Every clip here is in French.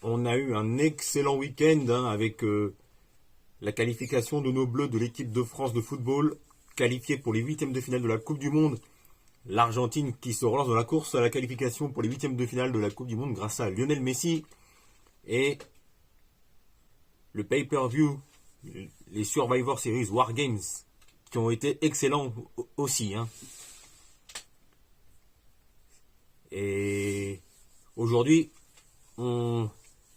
on a eu un excellent week-end avec la qualification de nos Bleus de l'équipe de France de football, qualifiée pour les huitièmes de finale de la Coupe du Monde. L'Argentine qui se relance dans la course à la qualification pour les huitièmes de finale de la Coupe du Monde grâce à Lionel Messi. Et le pay-per-view, les Survivor Series War Games, qui ont été excellents aussi. Et aujourd'hui, on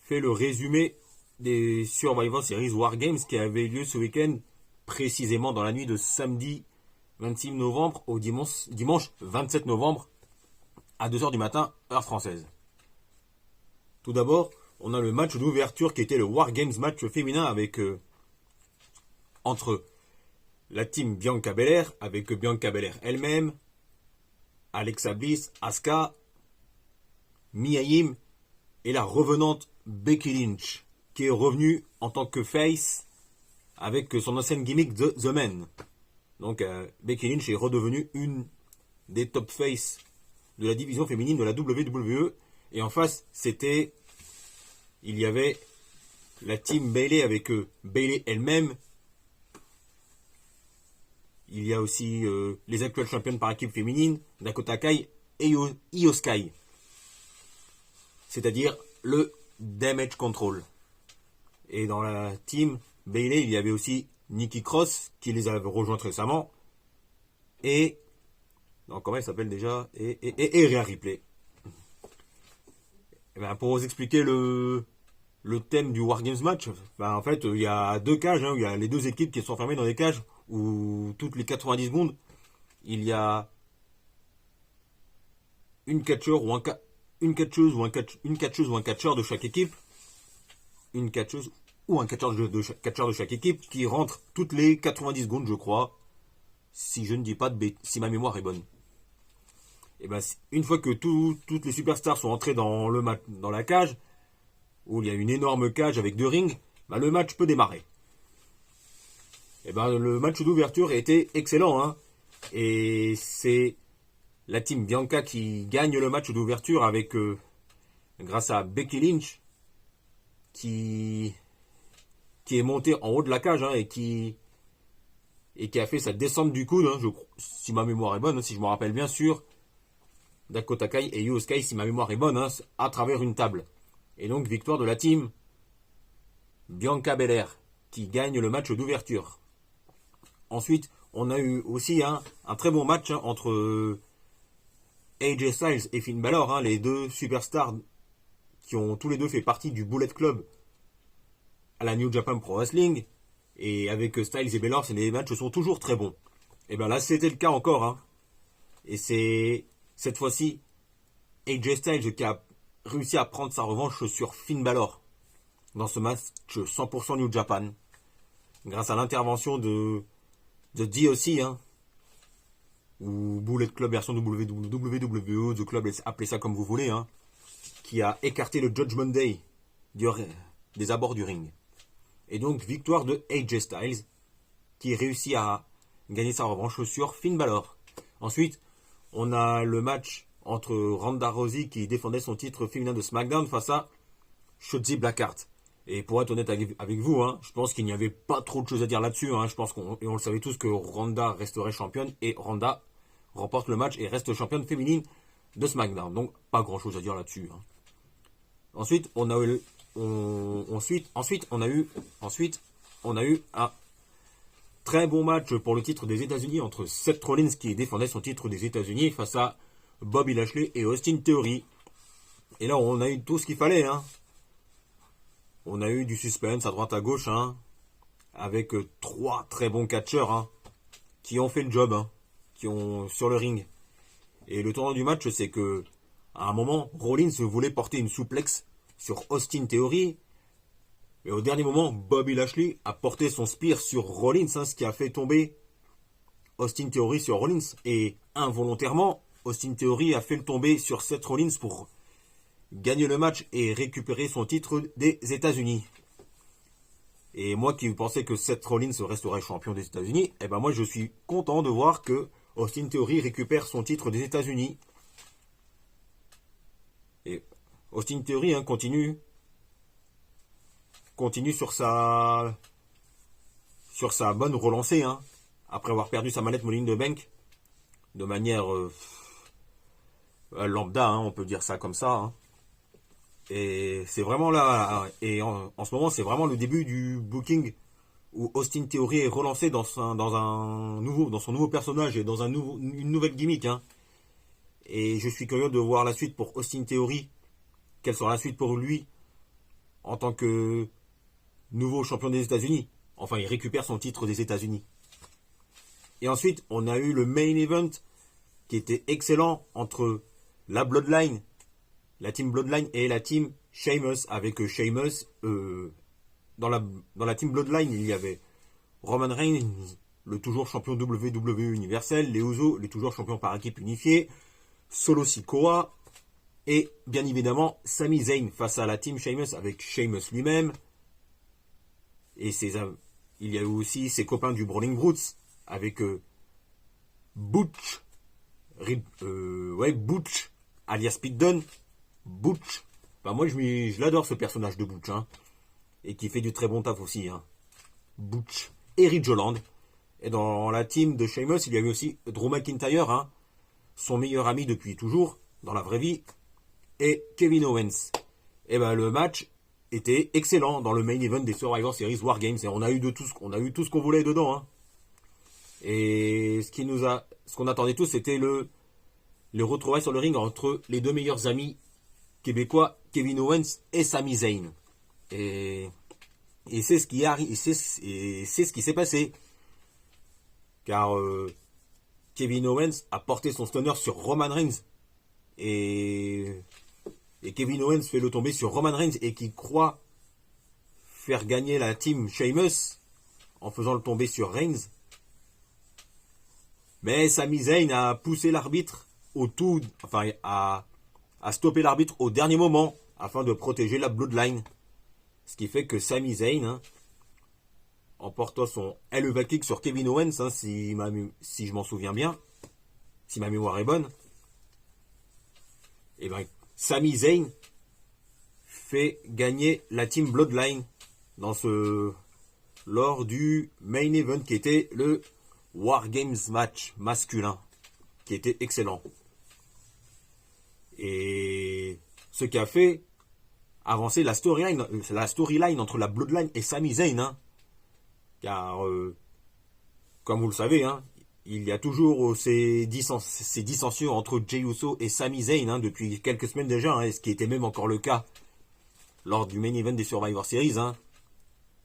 fait le résumé des Survivor Series War Games qui avaient lieu ce week-end, précisément dans la nuit de samedi 26 novembre au dimanche 27 novembre à 2h du matin, heure française. Tout d'abord, on a le match d'ouverture qui était le War Games match féminin avec entre la team Bianca Belair, avec Bianca Belair elle-même, Alexa Bliss, Asuka, Mia Yim et la revenante Becky Lynch, qui est revenue en tant que face avec son ancienne gimmick The Man. Donc Becky Lynch est redevenue une des top face de la division féminine de la WWE. Et en face, il y avait la team Bayley avec Bayley elle-même. Il y a aussi les actuelles championnes par équipe féminine, Dakota Kai et Io Sky. C'est-à-dire le Damage Control. Et dans la team Bayley, il y avait aussi Nikki Cross, qui les a rejointes récemment. Et... non, comment elle s'appelle déjà et Rhea Ripley. Et ben, pour vous expliquer le thème du War Games match, en fait, il y a deux cages, il y a les deux équipes qui sont fermées dans des cages où toutes les 90 secondes, il y a une catcheuse ou un catcheur de chaque équipe, une catcheuse ou un catcheur de chaque équipe qui rentre toutes les 90 secondes, je crois, si je ne dis pas de bêtises, si ma mémoire est bonne. Et ben, une fois que toutes les superstars sont entrées dans la cage, où il y a une énorme cage avec deux rings, le match peut démarrer. Et ben, le match d'ouverture a été excellent, et c'est la team Bianca qui gagne le match d'ouverture avec grâce à Becky Lynch qui est montée en haut de la cage et qui a fait sa descente du coude, si ma mémoire est bonne, si je me rappelle bien sûr, Dakota Kai et Io Sky, si ma mémoire est bonne, à travers une table. Et donc victoire de la team Bianca Belair qui gagne le match d'ouverture. Ensuite, on a eu aussi un très bon match entre AJ Styles et Finn Balor, les deux superstars qui ont tous les deux fait partie du Bullet Club à la New Japan Pro Wrestling. Et avec Styles et Balor, les matchs sont toujours très bons. Et bien là, c'était le cas encore. Et c'est cette fois-ci AJ Styles qui a réussi à prendre sa revanche sur Finn Balor dans ce match 100% New Japan. Grâce à l'intervention de DOC, ou Bullet Club version WWE, The Club, appelez ça comme vous voulez, qui a écarté le Judgment Day des abords du ring. Et donc, victoire de AJ Styles, qui réussit à gagner sa revanche sur Finn Balor. Ensuite, on a le match entre Ronda Rousey, qui défendait son titre féminin de SmackDown, face à Shotzi Blackheart. Et pour être honnête avec vous, je pense qu'il n'y avait pas trop de choses à dire là-dessus. Je pense on le savait tous que Ronda resterait championne, et Ronda remporte le match et reste championne féminine de SmackDown. Donc, pas grand-chose à dire là-dessus. Ensuite, on a eu un très bon match pour le titre des États-Unis entre Seth Rollins qui défendait son titre des États-Unis face à Bobby Lashley et Austin Theory. Et là, on a eu tout ce qu'il fallait. On a eu du suspense à droite à gauche, avec trois très bons catcheurs qui ont fait le job, sur le ring. Et le tournant du match, c'est que à un moment, Rollins voulait porter une souplex sur Austin Theory. Et au dernier moment, Bobby Lashley a porté son spear sur Rollins, ce qui a fait tomber Austin Theory sur Rollins. Et involontairement, Austin Theory a fait le tomber sur Seth Rollins pour gagner le match et récupérer son titre des États-Unis. Et moi qui pensais que Seth Rollins resterait champion des États-Unis, moi je suis content de voir que Austin Theory récupère son titre des États-Unis. Et Austin Theory continue continue sur sa bonne relancée, hein, après avoir perdu sa manette Money in the Bank de manière lambda, hein, on peut dire ça comme ça, hein. Et c'est vraiment là, et en ce moment c'est vraiment le début du booking où Austin Theory est relancé dans son nouveau personnage et dans une nouvelle gimmick, hein. Et je suis curieux de voir la suite pour Austin Theory. Quelle sera la suite pour lui en tant que nouveau champion des États-Unis. Enfin, il récupère son titre des États-Unis. Et ensuite, on a eu le main event qui était excellent entre la Bloodline, la team Bloodline et la team Sheamus. Avec Sheamus, dans la team Bloodline, il y avait Roman Reigns, le toujours champion WWE universel, les Usos, les toujours champions par équipe unifiée, Solo Sikoa, et bien évidemment Sami Zayn face à la team Sheamus avec Sheamus lui-même. Et il y a eu aussi ses copains du Brawling Brutes avec Butch, Butch alias Pete Dunne. Butch, enfin, moi je l'adore ce personnage de Butch, hein, et qui fait du très bon taf aussi, hein. Butch et Ridge Holland. Et dans la team de Sheamus, il y a eu aussi Drew McIntyre, hein, son meilleur ami depuis toujours, dans la vraie vie, et Kevin Owens. Et ben le match était excellent dans le main event des Survivor Series War Games, et on a eu tout ce qu'on voulait dedans, hein. Et ce qu'on attendait tous, c'était le retrouvailles sur le ring entre les deux meilleurs amis québécois, Kevin Owens et Sami Zayn. Et c'est ce qui arrive, c'est ce qui s'est passé. Car Kevin Owens a porté son stunner sur Roman Reigns. Et Kevin Owens fait le tomber sur Roman Reigns et qui croit faire gagner la team Sheamus en faisant le tomber sur Reigns. Mais Sami Zayn a poussé l'arbitre à stopper l'arbitre au dernier moment afin de protéger la Bloodline. Ce qui fait que Sami Zayn, hein, en portant son Eleva Kick sur Kevin Owens, hein, si je m'en souviens bien, si ma mémoire est bonne, et ben Sami Zayn fait gagner la team Bloodline lors du main event qui était le War Games match masculin, qui était excellent. Et ce qui a fait avancer la storyline entre la Bloodline et Sami Zayn, hein. Car, comme vous le savez, hein, il y a toujours ces dissensions entre Jey Uso et Sami Zayn, hein, depuis quelques semaines déjà, hein, ce qui était même encore le cas lors du main event des Survivor Series, hein.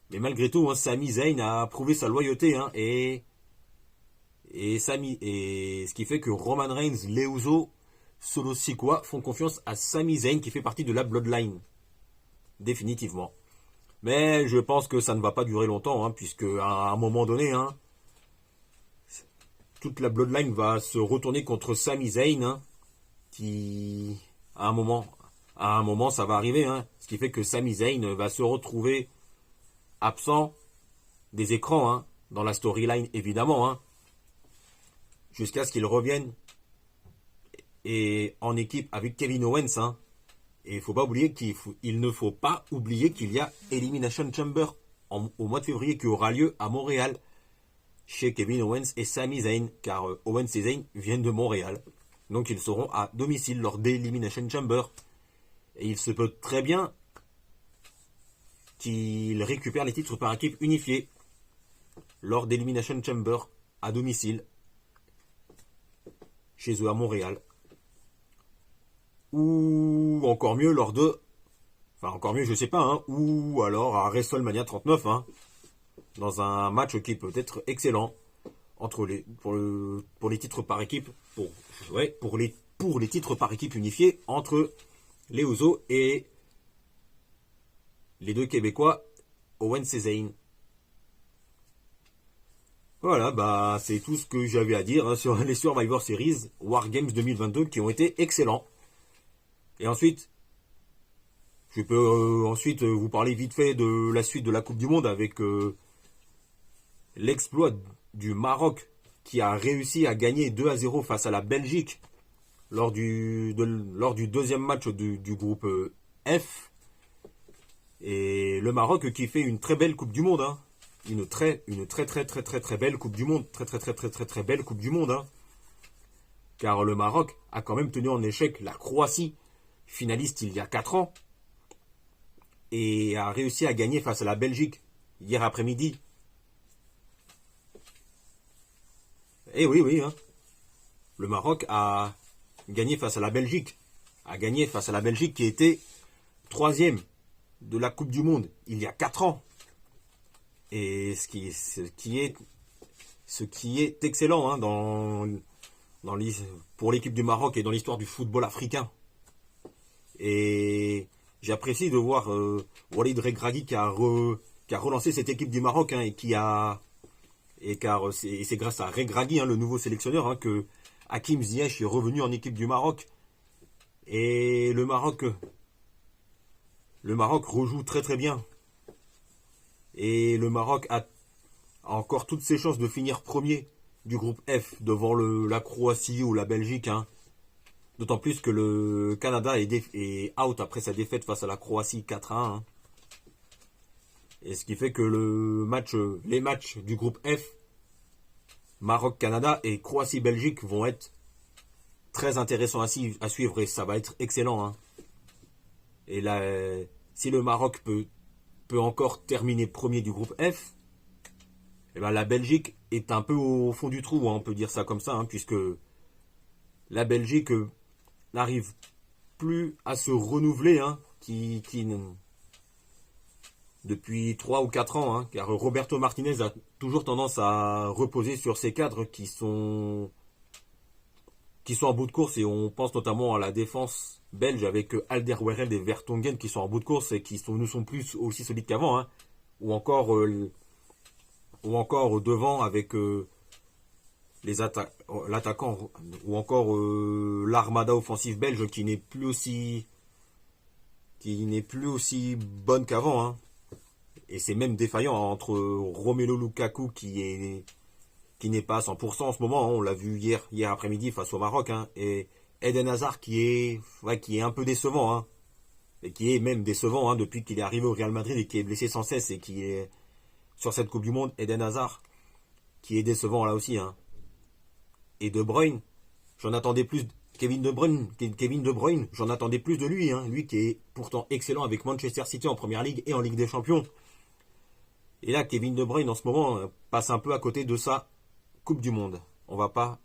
Mais malgré tout, hein, Sami Zayn a prouvé sa loyauté, hein, et ce qui fait que Roman Reigns, les Usos, Solo Sikoa font confiance à Sami Zayn qui fait partie de la Bloodline. Définitivement. Mais je pense que ça ne va pas durer longtemps, hein, puisque à un moment donné, hein, toute la Bloodline va se retourner contre Sami Zayn, hein, qui, à un moment, ça va arriver, hein, ce qui fait que Sami Zayn va se retrouver absent des écrans, hein, dans la storyline évidemment, hein, jusqu'à ce qu'il revienne et en équipe avec Kevin Owens, hein. Et il ne faut pas oublier qu'il y a Elimination Chamber au mois de février qui aura lieu à Montréal chez Kevin Owens et Sami Zayn, car Owens et Zayn viennent de Montréal. Donc ils seront à domicile lors d'Elimination Chamber. Et il se peut très bien qu'ils récupèrent les titres par équipe unifiée lors d'Elimination Chamber à domicile chez eux à Montréal. Ou encore mieux encore mieux je sais pas, hein, ou alors à WrestleMania 39, hein, dans un match qui peut être excellent pour les titres par équipe, pour les titres par équipe unifiés entre les Usos et les deux Québécois Owens et Zayn. Voilà, bah c'est tout ce que j'avais à dire, hein, sur les Survivor Series War Games 2022 qui ont été excellents. Et ensuite, je peux vous parler vite fait de la suite de la Coupe du Monde avec l'exploit du Maroc qui a réussi à gagner 2-0 face à la Belgique lors du deuxième match du groupe F. Et le Maroc qui fait une très belle Coupe du Monde, hein. Une très belle Coupe du Monde. Très belle Coupe du Monde, hein. Car le Maroc a quand même tenu en échec la Croatie, finaliste il y a 4 ans, et a réussi à gagner face à la Belgique hier après-midi. Eh oui, oui, hein. Le Maroc a gagné face à la Belgique. A gagné face à la Belgique qui était 3e de la Coupe du Monde il y a 4 ans. Et ce qui est excellent, hein, pour l'équipe du Maroc et dans l'histoire du football africain. Et j'apprécie de voir Walid Regragui qui a relancé cette équipe du Maroc, hein, c'est grâce à Regragui, hein, le nouveau sélectionneur, hein, que Hakim Ziyech est revenu en équipe du Maroc. Et le Maroc rejoue très bien. Et le Maroc a encore toutes ses chances de finir premier du groupe F devant la Croatie ou la Belgique, hein. D'autant plus que le Canada est out après sa défaite face à la Croatie 4-1. Hein. Et ce qui fait que les matchs du groupe F, Maroc-Canada et Croatie-Belgique vont être très intéressants à suivre et ça va être excellent. Hein. Et là, si le Maroc peut encore terminer premier du groupe F, et ben la Belgique est un peu au fond du trou, hein, on peut dire ça comme ça, hein, puisque la Belgique n'arrive plus à se renouveler, hein, depuis 3 ou 4 ans, hein, car Roberto Martinez a toujours tendance à reposer sur ses cadres qui sont en bout de course, et on pense notamment à la défense belge avec Alderweireld et Vertonghen qui sont en bout de course et qui ne sont plus aussi solides qu'avant, hein, ou encore devant avec l'attaquant, ou encore l'armada offensive belge qui n'est plus aussi bonne qu'avant, hein. Et c'est même défaillant entre Romelu Lukaku qui n'est pas à 100% en ce moment, hein. On l'a vu hier après-midi face au Maroc, hein. Et Eden Hazard qui est un peu décevant, hein. Et qui est même décevant, hein, depuis qu'il est arrivé au Real Madrid et qui est blessé sans cesse et qui est sur cette Coupe du Monde. Eden Hazard qui est décevant là aussi, hein. Et De Bruyne, j'en attendais plus. Kevin De Bruyne, j'en attendais plus de lui, hein. Lui qui est pourtant excellent avec Manchester City en Première Ligue et en Ligue des Champions. Et là, Kevin De Bruyne en ce moment passe un peu à côté de sa Coupe du Monde. On va pas.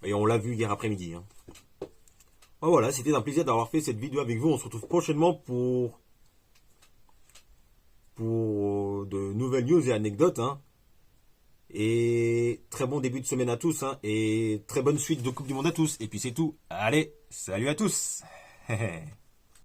Et on l'a vu hier après-midi, hein. Voilà, c'était un plaisir d'avoir fait cette vidéo avec vous. On se retrouve prochainement pour de nouvelles news et anecdotes, hein. Et très bon début de semaine à tous, hein. Et très bonne suite de Coupe du Monde à tous. Et puis c'est tout. Allez, salut à tous.